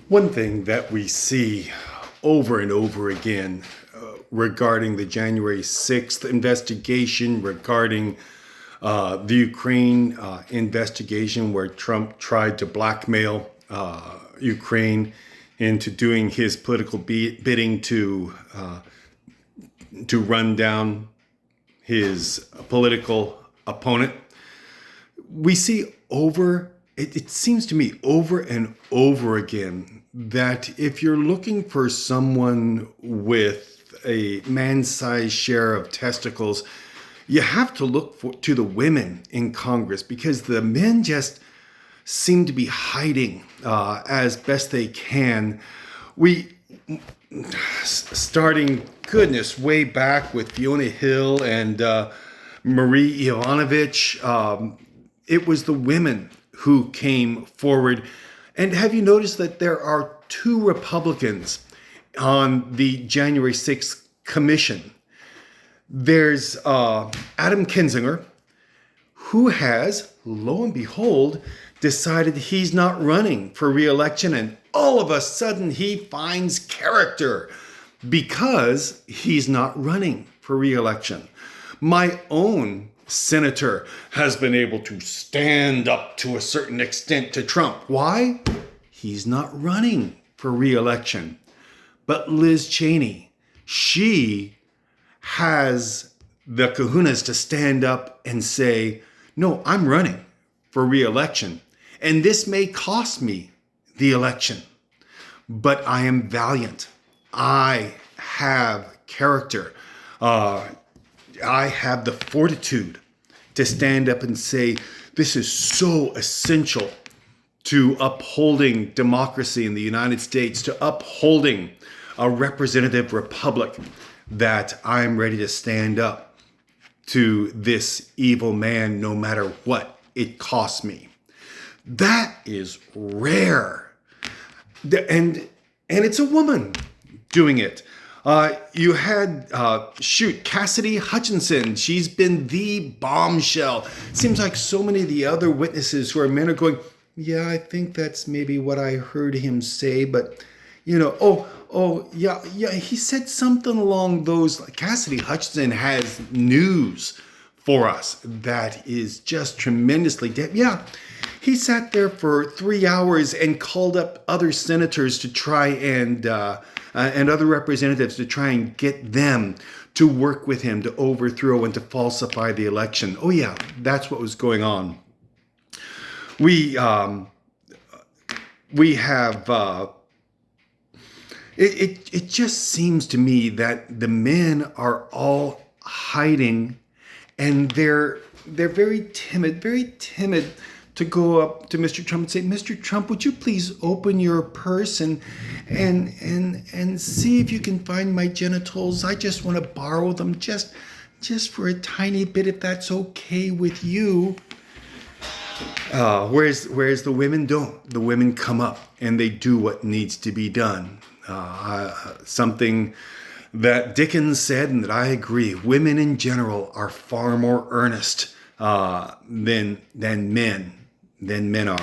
One thing that we see over and over again regarding the January 6th investigation, regarding the Ukraine investigation where Trump tried to blackmail Ukraine into doing his political bidding to run down his political opponent. We see it seems to me over and over again that if you're looking for someone with a man-sized share of testicles, you have to look to the women in Congress, because the men just seem to be hiding as best they can. Starting, goodness, way back with Fiona Hill and Marie Yovanovitch, it was the women who came forward. And have you noticed that there are two Republicans on the January 6th commission? There's Adam Kinzinger, who has, lo and behold, decided he's not running for re-election, and all of a sudden he finds character because he's not running for re-election. My own senator has been able to stand up to a certain extent to Trump. Why? He's not running for re-election. But Liz Cheney, she has the kahunas to stand up and say, no, I'm running for re-election. And this may cost me the election, but I am valiant. I have character. I have the fortitude to stand up and say, this is so essential to upholding democracy in the United States, to upholding a representative republic, that I'm ready to stand up to this evil man no matter what it costs me. That is rare. And it's a woman doing it. You had, Cassidy Hutchinson. She's been the bombshell. Seems like so many of the other witnesses who are men are going, yeah, I think that's maybe what I heard him say, but, yeah, he said something along those. Cassidy Hutchinson has news for us that is just tremendously deep. Yeah, he sat there for 3 hours and called up other senators to try and other representatives to try and get them to work with him to overthrow and to falsify the election. Oh yeah, that's what was going on. We have it just seems to me that the men are all hiding, and they're very timid to go up to Mr. Trump and say, Mr. Trump, would you please open your purse and see if you can find my genitals? I just want to borrow them just for a tiny bit, if that's okay with you. Whereas the women don't. The women come up and they do what needs to be done. Something that Dickens said, and that I agree, women in general are far more earnest than men are.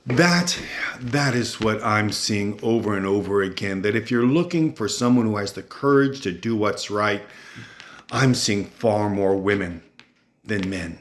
That is what I'm seeing over and over again, that if you're looking for someone who has the courage to do what's right, I'm seeing far more women than men.